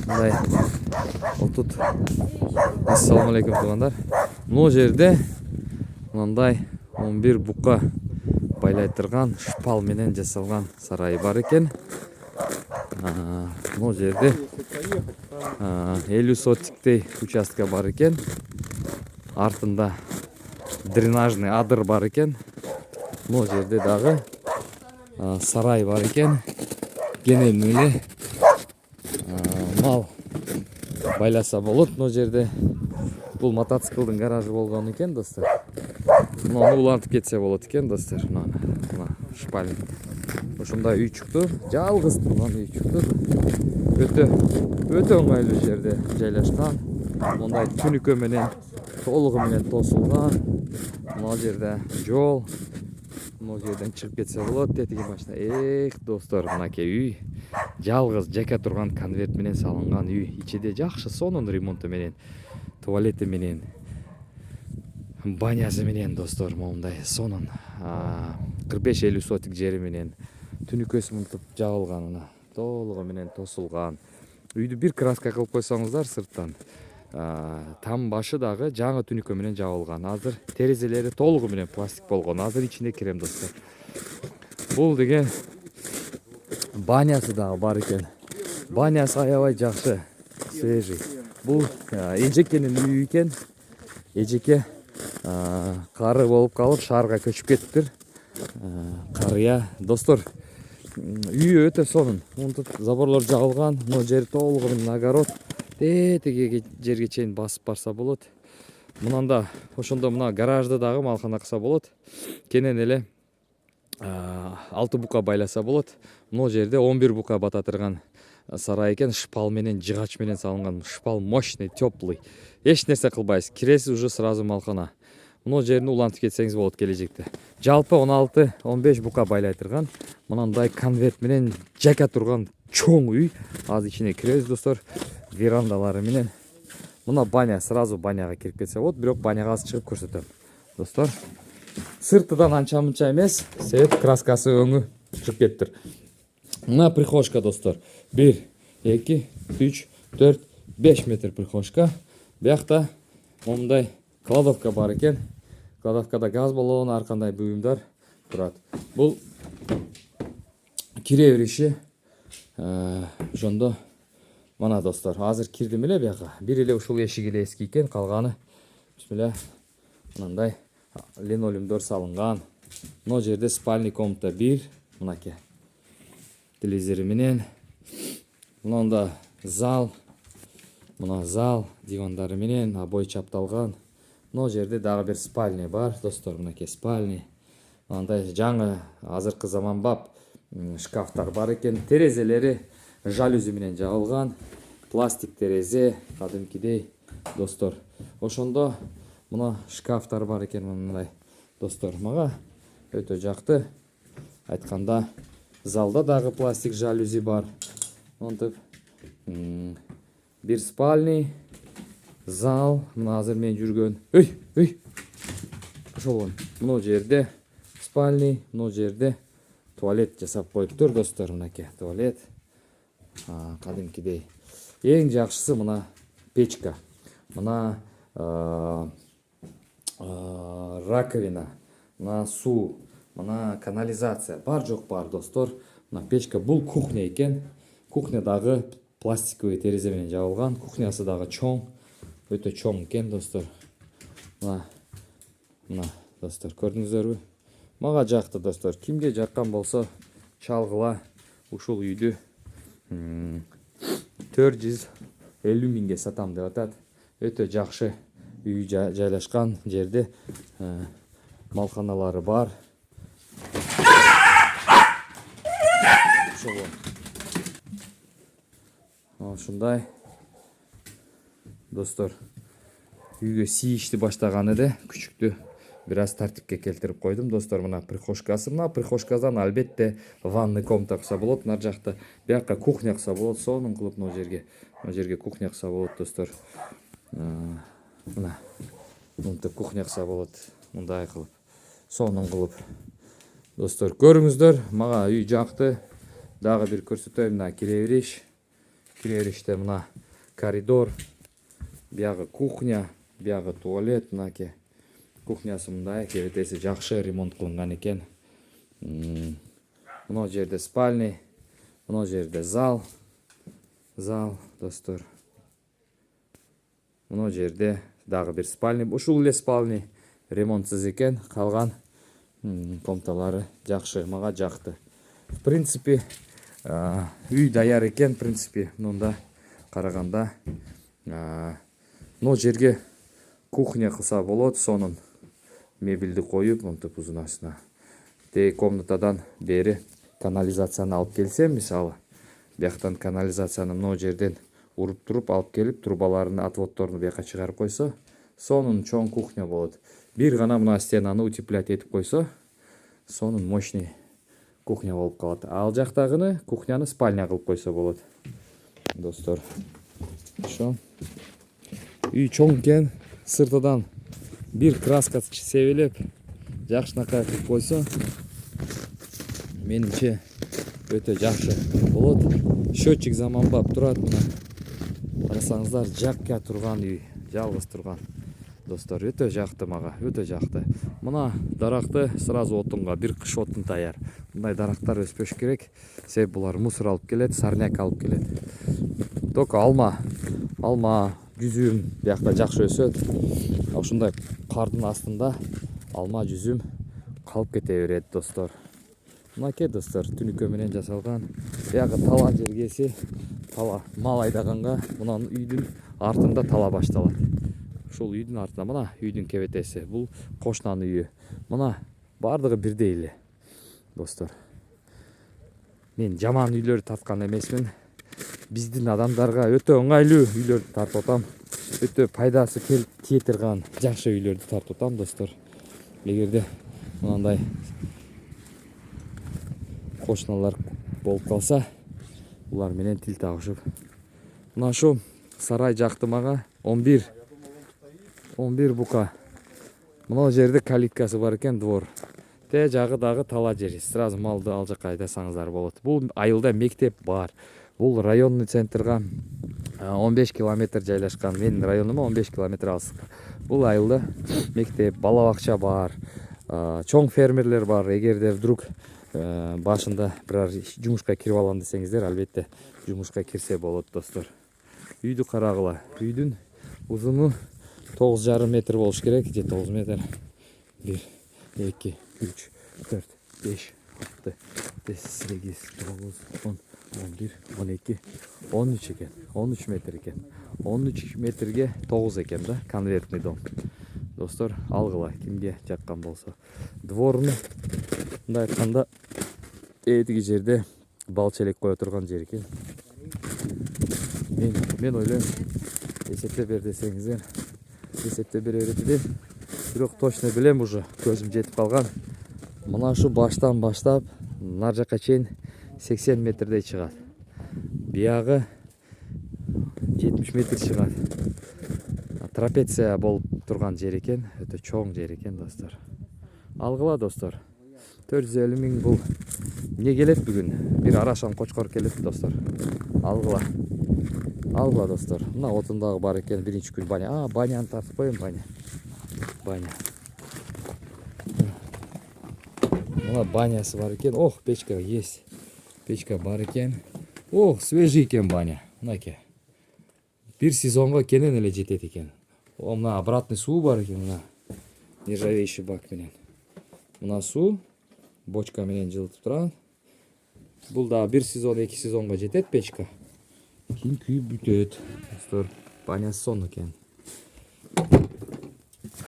мындай отут. Ассаламу алейкум туугандар. Могу жерде мындай 11 бука байлай турган шпал менен жасалган сарай бар экен. Могу жерде 50 сотиктей участка бар экен. Артында дренажный адыр бар экен. Могу жерде дагы сарай бар экен. Кенен эле мал байласа болот. Могу жерде бул мотоциклдин гаражы болгон экен, достор. Муну улантып кетсе болот экен, достор. Мына шпаль. Ушундай үй чыкту. Жалгыз турган үй чыкту. Өтө оңойлуу жерде жайлашкан. Мындай түнүкө менен толугу менен тосулган. Мына жерде жол. Мына жерден чыгып кетсе болот. Тетиги башта. Достор, мынакей үй. Жалгыз жеке турган конверт менен салынган үй. Ичиде жакшы сонун ремонту менен, туалети менен, банясы менен, достор, мондай сонун 45-50 сотик жери менен түнүкөсү мынтип жабылганына толугу менен тосулган. Үйдү бир краска кылып койсоңуздар сырттан, там башы дагы жаңы түнүкө менен жабылган. Азыр терезелери толугу менен пластик болгон. Азыр ичинде кирем, достор. Бул деген банясы дагы бар экен. Банясы аябай жакшы, свежий. Бул эжекенин үйү экен. Эжеке кары болуп калып шаарга көчүп кетиптир. Карыя, достор, үйү өтө сонун. Мынтип заборлор жабылган. Могу жер толугу менен огород. Тетиги жерге чейин басып барса болот. Мынанда ошондо мына гаражды дагы малкана кылса болот. Кенен эле 6 бука байласа болот. Могу жерде 11 бука бата турган сарай экен. Шпал менен, жыгач менен салынган. Шпал мощный, теплый. Эч нерсе кылбайсыз. Киресиз уже сразу малкана. Могу жерин улантып кетсеңиз болот келечекте. Жалпы 16-15 бука байлай турган мындай конверт менен жеке турган чоң үй. Азыр ичине киребиз, достор. Верандалары менен. Мына баня, сразу баняга кирип кетсе болот. Бирок баняга азыр чыгып көрсөтөм, достор. Сыртыдан анча-мынча эмес, себеп краскасы өңү чыгып кетиптир. Мына прихожка, достор. 1, 2, 3, 4, 5 метр прихожка. Биякта мондай кладовка бар экен. Кладовкада газ баллон, ар кандай буюмдар турат. Бул кире бериши. Ошондо мына, достор, азыр кирдим эле бияка. Бир эле ушул эшик эле эски экен, калганы бисмилля мындай линолеумдор салынган. Мына жерде спальный комната 1, мынакей. Телевизору менен. Мында зал. Мына зал, дивандары менен, обой чапталган. Мына жерде дагы бир спальня бар, достор, мынакей спальня. Мындай жаңы азыркы заманбап шкафтар бар экен. Терезелери жалюзи менен жабылган. Пластик терезе, кадимкидей, достор. Ошондо мына шкафтар бар экен, мындай, достор. Мага өтө жакты. Айтканда, залда дагы пластик жалюзи бар. Монтип бир спальный, зал, мына азыр мен жүргөн. Ошол мына жерде спальный, мына жерде туалет жасап коюптур, достор, мынакей туалет. Кадимкидей. Эң жакшысы мына печка. Мына раковина, мына суу, мына канализация бар жок бар, достор. Мына печка, бул кухня экен. Кухня дагы пластиковый терезе менен жабылган. Кухнясы дагы чоң, өтө чоң экен, достор. Мына, достор, көрдүңүздөрбү? Мага жакты, достор. Кимге жаккан болсо, чалгыла ушул үйдү 450 миңге сатам деп атат. Өтө жакшы үй жайлашкан жерде малканалары бар. Ушундай, достор, үйгө сийишти баштаган эле, күчүктү бир аз тартипке келтирип койдум, достор. Мына прихожкасы. Мына прихожкадан албетте ванный комната кылса болот. Нар жакта бияка кухня кылса болот. Сонун кылып мына жерге кухня кылса болот, достор. Мына мынтип кухня кылса болот. Мындай кылып, сонун кылып. Достор, көрүңүздөр, мага үй жакты. Дагы бир көрсөтөйм, мына кире бериш. кире бериште мына коридор, биягы кухня, биягы туалет, мынакей кухнясы мындай, кебетеси жакшы ремонт кылынган экен. Мына жерде спальный, мына жерде зал достор. Мына жерде дагы бир спальный, ушул эле спальный ремонтсыз экен, калган комнаталары жакшы, мага жакты. В принципе, үй даяр экен, в принципе, мында караганда. Мына жерге кухня кылса болот, сонун мебелди коюп, монтип узунасына. Тей комнатадан бери канализацияны алып келсем, мисалы, бияктан канализацияны мына жерден уруп туруп алып келип, трубаларын, отводторун бияка чыгарып койсо, сонун чоң кухня болот. Бир гана мына стенаны утеплять этип койсо, сонун мощный кухня болуп калат. Ал жактагыны кухняны спальня кылып койсо болот. Достор, ошо. Үй чоң экен, сыртыдан бир краска себелеп, жакшынакай кылып койсо, менимче өтө жакшы болот. Счетчик заманбап турат, мына карасаңыздар, жакка турган үй, жалгыз турган. Достор, өтө жакты мага, өтө жакты. Мына даракты сразу отунга, бир кыш отун даяр. Мындай дарактар өспөш керек, себеп булар мусор алып келет, сорняк алып келет. Только алма, жүзүм биякта жакшы өсөт. Ушундай кардын астында алма, жүзүм калып кете берет, достор. Мынакей достор, түнүккө менен жасалган. Биягы тала жергеси, тала мал айдаганга, мына үйдүн артында тала башталат. Ушул үйдүн артында мына үйдүн кебетеси. Бул кошунанын үйү. Мына бардыгы бирдей эле, достор. Мен жаман үйлөрдү тарткан эмесмин. Биздин адамдарга өтө оңайлуу үйлөрдү тартып атам. Өтө пайдасы тие турган жакшы үйлөрдү тартып атам, достор. Эгерде мындай кошуналар болуп калса, улар менен тил табышып. Мына ушу сарай жакты мага. 11 бука. Мына жерде калиткасы бар экен, двор. Те жагы дагы тала жери. Сразу малды ал жака айдасаңыздар болот. Бул айылда мектеп бар. Бул районный центрга 15 километр жайлашкан. Менин районума 15 километр алыскы. Бул айылда мектеп, бала бакча бар. Чоң фермерлер бар. Эгерде вдруг башында бирар жумушка кирип алам десеңиздер, албетте жумушка кирсе болот, достор. Үйдү карагыла. Үйдүн узуну 9,5 метр болуш керек, же 9 метр. 1, 2, 3, 4, 5, 6, 8, 9, 10, 11, 12, 13 экен. 13 метр экен. 13 метрге 9 экен да, конвертный дом. Достор, алгыла, кимге жаккан болсо. Дворуну мындай айтканда этиги жерде балчелек кое турган жер экен. Мен ойлойм, эсептеп бер десеңиздер, эсептеп бере берет. Бирок точно билем, уже көзүм жетип калган. Мына ушу баштан баштап нар жака чейин 80 метрдей чыгат. Биягы 70 метр чыгат. Трапеция болуп турган жер экен, өтө чоң жер экен, достор. Алгыла, достор. 450 000 бул эмне келет бүгүн? Бир арашан кочкор келет, достор. Алгыла. Алгыла, достор. Мына отундагы бар экен, биринчи күн баня. Баняны тартып коеюн, баня. Мына банясы бар экен. Ох, печка есть. Печка бар экен. Ох, свежий экен баня. Мынакей. Бир сезонго кенен эле жетет экен. Мына обратный суу бар экен, мына нержавейший бак менен. Мына суу бочка менен жылытып турат. Бул да бир сезон, 2 сезонго жетет печка. Кийин күйүп бүтөт. Достор, банясы сонун экен.